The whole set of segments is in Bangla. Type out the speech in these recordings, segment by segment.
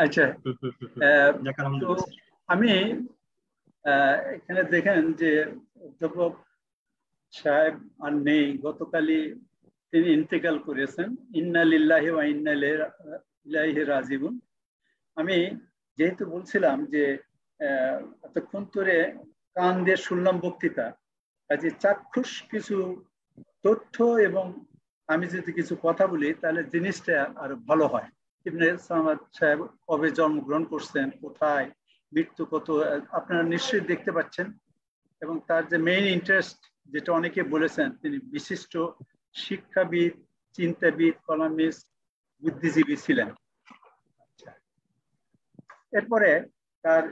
আচ্ছা, যাক তো আলহামদুলিল্লাহ। আমি এখানে দেখেন যে অধ্যাপক সাহেব আর নেই, গতকালই তিনি ইন্তেকাল করেছেন। ইন্না লিল্লাহি ওয়া ইন্না ইলাইহি রাজিউন। আমি যেহেতু বলছিলাম যে এতক্ষণ ধরে কান দিয়ে শুনলাম বক্তৃতা, কাজে চাক্ষুষ কিছু তথ্য এবং আমি যদি কিছু কথা বলি তাহলে জিনিসটা আরো ভালো হয়। ইবনে সামাদ সাহেব কবে জন্মগ্রহণ করছেন, কোথায়, মৃত্যু কত, আপনারা নিশ্চয়ই দেখতে পাচ্ছেন। এবং তার যে মেইন ইন্টারেস্ট, যেটা অনেকে বলেছেন, তিনি বিশিষ্ট শিক্ষাবিদ, চিন্তাবিদ, কলামিস্ট, বুদ্ধিজীবী ছিলেন। এরপরে তার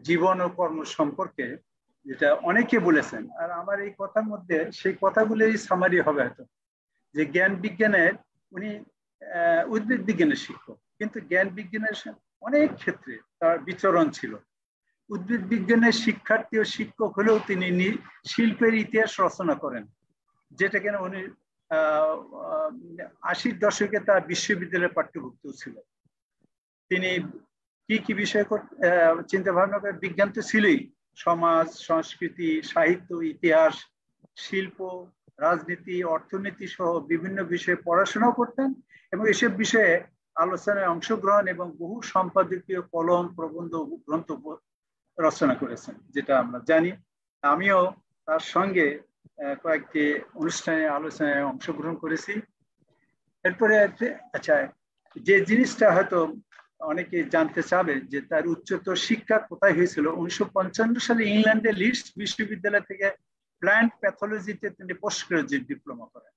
জীবন ও কর্ম সম্পর্কে যেটা অনেকে বলেছেন, আর আমার এই কথার মধ্যে সেই কথাগুলোই সামারি হবে হয়তো, যে জ্ঞান বিজ্ঞানের উনি উদ্ভিদ বিজ্ঞানের শিক্ষক, কিন্তু জ্ঞান বিজ্ঞানের অনেক ক্ষেত্রে তার বিচরণ ছিল। উদ্ভিদ বিজ্ঞানের শিক্ষার্থী ও শিক্ষক হলেও তিনি শিল্পের ইতিহাস রচনা করেন, যেটা কিনা উনি 80-র দশকে তার বিশ্ববিদ্যালয়ের পাঠ্যভুক্ত ছিল। তিনি কি কি বিষয় চিন্তা ভাবনা করে, বিজ্ঞান তো ছিলই, সমাজ, সংস্কৃতি, সাহিত্য, ইতিহাস, শিল্প, রাজনীতি, অর্থনীতি সহ বিভিন্ন বিষয়ে পড়াশোনাও করতেন এবং এসব বিষয়ে আলোচনায় অংশগ্রহণ এবং বহু সম্পাদকীয় কলম, প্রবন্ধ, গ্রন্থ রচনা করেছেন, যেটা আমরা জানি। আমিও তার সঙ্গে কয়েকটি অনুষ্ঠানে, আলোচনায় অংশগ্রহণ করেছি। এরপরে আচ্ছা, যে জিনিসটা হয়তো অনেকে জানতে চাবে যে তার উচ্চতর শিক্ষা কোথায় হয়েছিল। 1955 সালে ইংল্যান্ডে লিডস বিশ্ববিদ্যালয় থেকে প্ল্যান্ট প্যাথোলজিতে তিনি পোস্ট গ্রাজুয়েট ডিপ্লোমা করেন।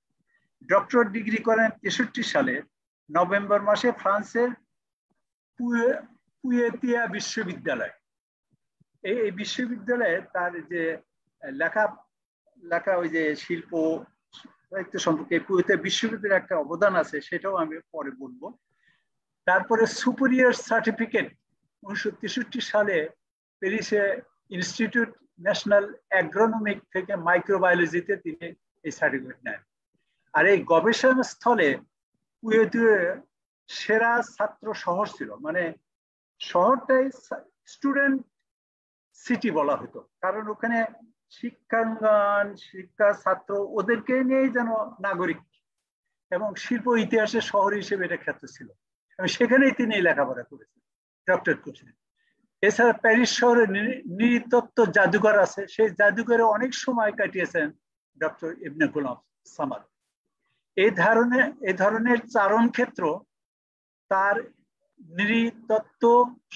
ডক্টরেট ডিগ্রি করেন 63 সালে নভেম্বর মাসে ফ্রান্সের পুয়েতিয়া বিশ্ববিদ্যালয়। এই বিশ্ববিদ্যালয়ে তার যে লেখা লেখা ওই যে শিল্প সাহিত্য সম্পর্কে পুয়েতিয়া বিশ্ববিদ্যালয়ের একটা অবদান আছে, সেটাও আমি পরে বলবো। তারপরে সুপিরিয়র সার্টিফিকেট 1963 সালে প্যারিসে ইনস্টিটিউট ন্যাশনাল অ্যাগ্রোনমিক থেকে মাইক্রোবায়োলজিতে তিনি এই সার্টিফিকেট নেন। আর এই গবেষণা স্থলে পুয়েতীয় সেরা ছাত্র শহর ছিল, মানে শহরটাই স্টুডেন্ট সিটি বলা হতো, কারণ ওখানে শিক্ষাঙ্গন, শিক্ষা, ছাত্র ওদেরকে নিয়েই যেন নাগরিক এবং শিল্প ইতিহাসের শহর হিসেবে এটা খ্যাত ছিল। সেখানেই তিনি লেখাপড়া করেছেন, ডক্টরেট করেছেন। এছাড়া প্যারিস শহরে নৃতত্ত্ব জাদুঘর আছে, সেই জাদুঘরে অনেক সময় কাটিয়েছেন ডক্টর ইবনে গোলাম সামাদ। এই ধরনের চারণ ক্ষেত্র তার নৃতত্ত্ব,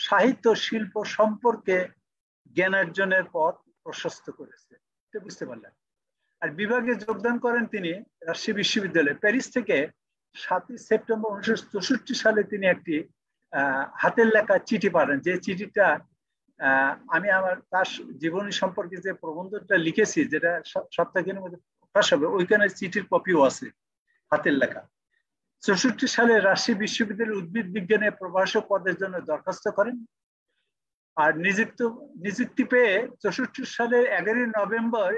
সাহিত্য, শিল্প সম্পর্কে জ্ঞানার্জনের পথ প্রশস্ত করেছে, বুঝতে পারলেন। আর বিভাগে যোগদান করেন তিনি রাজশাহী বিশ্ববিদ্যালয়ে। প্যারিস থেকে 7 সেপ্টেম্বর 1964 সালে তিনি একটি হাতের লেখা চিঠি পাঠান, যে চিঠিটা আমি আমার তার জীবনী সম্পর্কে যে প্রবন্ধটা লিখেছি, যেটা সপ্তাহের মধ্যে প্রকাশ হবে, ওইখানে চিঠির কপিও আছে, হাতের লেখা। 64 সালে রাজশাহী বিশ্ববিদ্যালয়ের উদ্ভিদ বিজ্ঞানে প্রভাষক পদের জন্য দরখাস্ত করেন। আর নিযুক্তি পেয়ে 64 সালের 11 নভেম্বর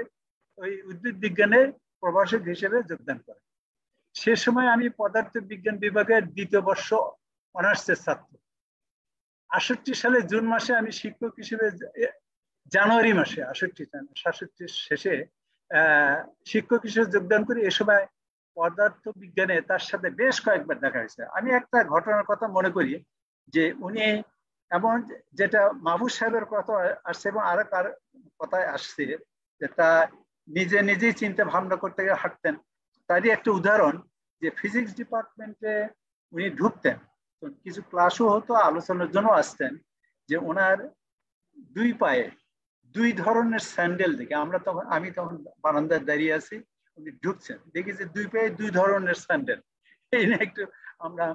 ওই উদ্ভিদ বিজ্ঞানের প্রভাষক হিসেবে যোগদান করেন। সে সময় আমি পদার্থ বিজ্ঞান বিভাগের 2য় বর্ষ অনার্সের ছাত্র। 68 সালে জুন মাসে আমি শিক্ষক হিসেবে, জানুয়ারি মাসে 67 শেষে শিক্ষক হিসেবে যোগদান করি। এ সময় পদার্থ বিজ্ঞানে তার সাথে বেশ কয়েকবার দেখা হয়েছে। আমি একটা ঘটনার কথা মনে করি, যে উনি এমন, যেটা মাহবুব সাহেবের কথা আসছে এবং আর কার কথায় আসছে, যে তা নিজেই চিন্তা ভাবনা করতে গিয়ে হাঁটতেন। তারই একটা উদাহরণ, যে ফিজিক্স ডিপার্টমেন্টে উনি ঢুকতেন, তো কিছু ক্লাসও হতো, আলোচনার জন্য আসতেন, যে ওনার 2 পায়ে 2 ধরনের স্যান্ডেল দেখে আমি তখন বারান্দায় দাঁড়িয়ে আছি, উনি ঢুকছেন, দেখি যে 2 পায়ে 2 ধরনের স্যান্ডেল। এই নিয়ে একটু আমরা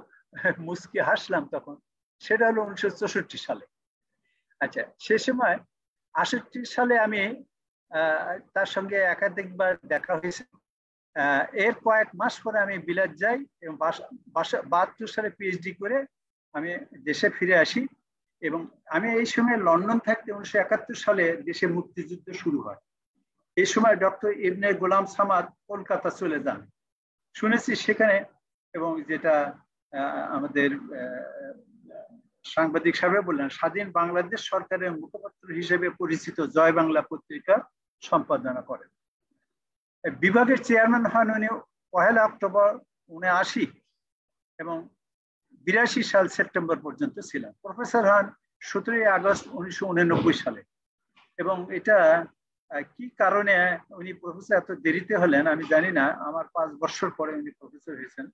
মুচকি হাসলাম তখন। সেটা হলো 1964 সালে। আচ্ছা, সে সময় 68 সালে আমি তার সঙ্গে একাধিকবার দেখা হয়েছে। এর কয়েক মাস পরে আমি বিলাত যাই এবং 72 সালে পিএইচডি করে আমি দেশে ফিরে আসি। এবং আমি এই সময় লন্ডন থাকতে 1971 সালে দেশে মুক্তিযুদ্ধ শুরু হয়। এই সময় ডক্টর ইবনে গোলাম সামাদ কলকাতা চলে যান, শুনেছি সেখানে, এবং যেটা আমাদের সাংবাদিক সাহেব বললেন, স্বাধীন বাংলাদেশ সরকারের মুখপাত্র হিসেবে পরিচিত জয় বাংলা পত্রিকা সম্পাদনা করেন। বিভাগের চেয়ারম্যান হন উনি 1 অক্টোবর 1979 এবং 82 সাল সেপ্টেম্বর পর্যন্ত ছিলেন। প্রফেসর হন 17 আগস্ট 1989 সালে। এবং এটা কি কারণে উনি প্রফেসর এত দেরিতে হলেন আমি জানি না। আমার 5 বছর পরে উনি প্রফেসর হয়েছেন।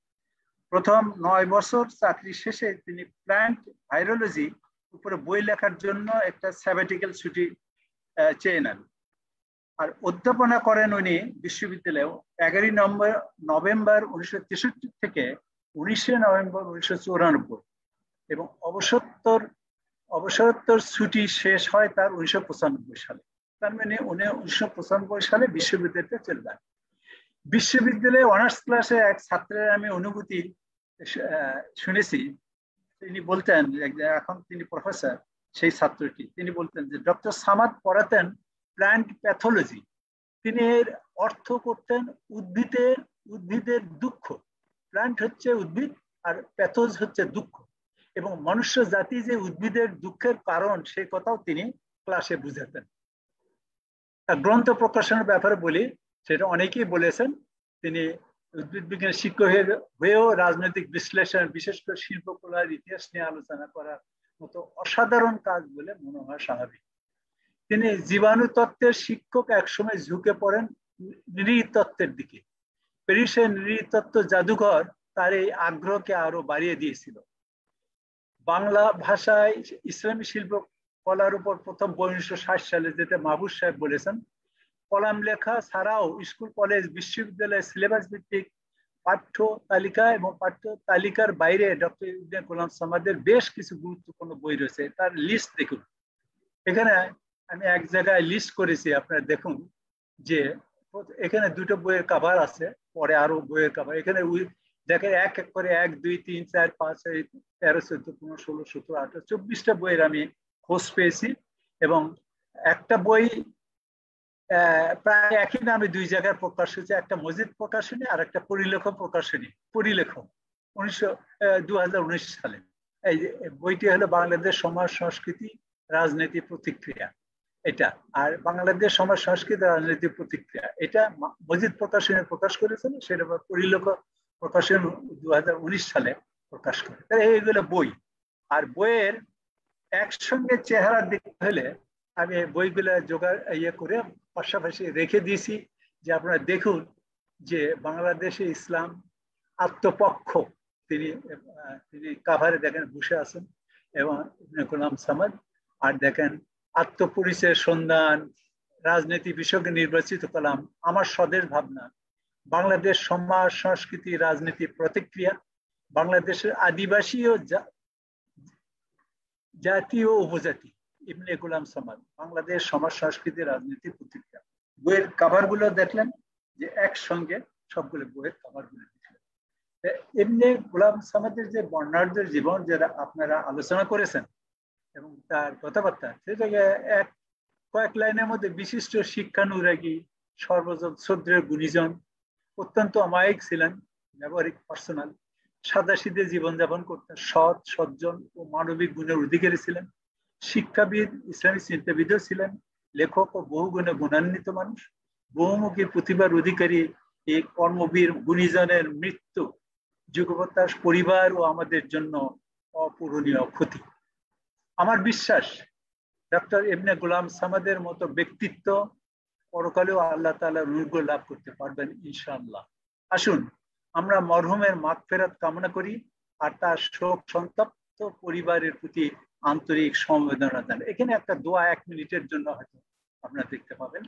প্রথম 9 বছর চাকরি শেষে তিনি প্ল্যান্ট ভাইরোলজি উপরে বই লেখার জন্য একটা স্যাবাটিক্যাল ছুটি চেয়ে নেন। আর অধ্যাপনা করেন উনি বিশ্ববিদ্যালয়ে 11 নভেম্বর 1963 থেকে 19 নভেম্বর 1994 এবং অবসরোত্তর ছুটি শেষ হয় তার 1995 সালে। তার মানে উনি 1995 সালে বিশ্ববিদ্যালয়তে চলে যান। বিশ্ববিদ্যালয়ে অনার্স ক্লাসে এক ছাত্রের আমি অনুভূতি শুনেছি। তিনি বলতেন, এখন তিনি প্রফেসর, সেই ছাত্রটি তিনি বলতেন যে ডক্টর সামাদ পড়াতেন প্ল্যান্ট প্যাথোলজি। তিনি এর অর্থ করতেন উদ্ভিদের দুঃখ। প্ল্যান্ট হচ্ছে উদ্ভিদ আর প্যাথোজ হচ্ছে দুঃখ, এবং মনুষ্য জাতি যে উদ্ভিদের দুঃখের কারণ সেই কথাও তিনি ক্লাসে বুঝাতেন। গ্রন্থ প্রকাশনের ব্যাপারে বলি, সেটা অনেকেই বলেছেন। তিনি উদ্ভিদ বিজ্ঞান শিক্ষক হয়েও রাজনৈতিক বিশ্লেষণ, বিশেষ করে শিল্পকলার ইতিহাস নিয়ে আলোচনা করার মতো অসাধারণ কাজ বলে মনে হয় স্বাভাবিক। তিনি জীবাণু তত্ত্বের শিক্ষক, একসময় ঝুঁকে পড়েন নৃতত্ত্বের দিকে। প্যারিসের নৃতত্ত্ব জাদুঘর তার এই আগ্রহকে আরো বাড়িয়ে দিয়েছিল। বাংলা ভাষায় ইসলামী শিল্প কলার উপর প্রথম বই 1960 সালে, যেটা মাহবুব সাহেব বলেছেন, কলাম লেখা ছাড়াও স্কুল, কলেজ, বিশ্ববিদ্যালয়ের সিলেবাস ভিত্তিক পাঠ্য তালিকা এবং পাঠ্য তালিকার বাইরে ডক্টর ইবনে গোলাম সামাদের বেশ কিছু গুরুত্বপূর্ণ বই রয়েছে। তার লিস্ট দেখুন। এখানে আমি এক জায়গায় লিস্ট করেছি, আপনারা দেখুন যে এখানে 2টো বইয়ের কভার আছে, পরে আরো বইয়ের কভার। এখানে দেখেন এক এক করে 1, 2, 3, 4, 5, 6, 13, 14, 15, 16, 17, 18, 24টা বইয়ের আমি খোঁজ পেয়েছি। এবং একটা বই প্রায় একই নামে 2 জায়গায় প্রকাশ হয়েছে, একটা মজিদ প্রকাশনী আর একটা পরিলেখ প্রকাশনী। পরিলেখ 2019 সালে। এই বইটি হলো বাংলাদেশ সমাজ সংস্কৃতি রাজনীতি প্রতিক্রিয়া, এটা। আর বাংলাদেশ সমাজ সংস্কৃতি রাজনীতি প্রতিক্রিয়া, এটা মজিদ প্রকাশনী প্রকাশ করেছিল, সেটা পরিলেখ প্রকাশন 2019 সালে প্রকাশ করে। এইগুলো বই। আর বইয়ের একসঙ্গে চেহারা দেখতে হলে আমি বইগুলো জোগাড় করে পাশাপাশি রেখে দিয়েছি, যে আপনারা দেখুন যে বাংলাদেশে ইসলাম আত্মপক্ষ, তিনি কাভারে দেখেন বসে আছেন, এবং ইবনে গোলাম সামাদ। আর দেখেন আত্মপরিচয়ের সন্ধান, রাজনীতি বিষয়কে নির্বাচিত কলাম, আমার স্বদেশ ভাবনা, বাংলাদেশ সমাজ সংস্কৃতি রাজনীতি প্রতিক্রিয়া, বাংলাদেশের আদিবাসী ও জাতি ও উপজাতি, ইবনে গোলাম সামাদ, বাংলাদেশ সমাজ সংস্কৃতি রাজনীতি প্রতিক্রিয়া। বইয়ের কভার গুলো দেখলেন যে একসঙ্গে সবগুলো বইয়ের কভার গুলো দেখলেন। ইবনে গোলাম সামাদের যে বর্ণাঢ্য জীবন যারা আপনারা আলোচনা করেছেন এবং তার কথাবার্তা, সেটাকে কয়েক লাইনের মধ্যে বিশিষ্ট শিক্ষানুরাগী, সর্বজন শ্রদ্ধেয় গুণীজন, অত্যন্ত অমায়িক ছিলেন, ব্যবহারিক পার্সোনাল, সাদাসিধে জীবনযাপন করতেন, সৎ, সজ্জন ও মানবিক গুণের অধিকারী ছিলেন, শিক্ষাবিদ, ইসলামী চিন্তাবিদও ছিলেন, লেখক ও বহুগুণে গুণান্বিত মানুষ, বহুমুখী প্রতিভার অধিকারী এই কর্মবীর গুণীজনের মৃত্যু যুগপতাস পরিবার ও আমাদের জন্য অপূরণীয় ক্ষতি। আমার বিশ্বাস ডক্টর ইবনে গোলাম সামাদের মতো ব্যক্তিত্ব পরকালেও আল্লাহ তাআলার অনুগ্রহ লাভ করতে পারবেন ইনশাআল্লাহ। আসুন আমরা মরহুমের মাগফিরাত কামনা করি আর তার শোক সন্তপ্ত পরিবারের প্রতি আন্তরিক সমবেদনা জানাই। এখানে একটা দোয়া 1 মিনিটের জন্য হয়তো আপনারা দেখতে পাবেন।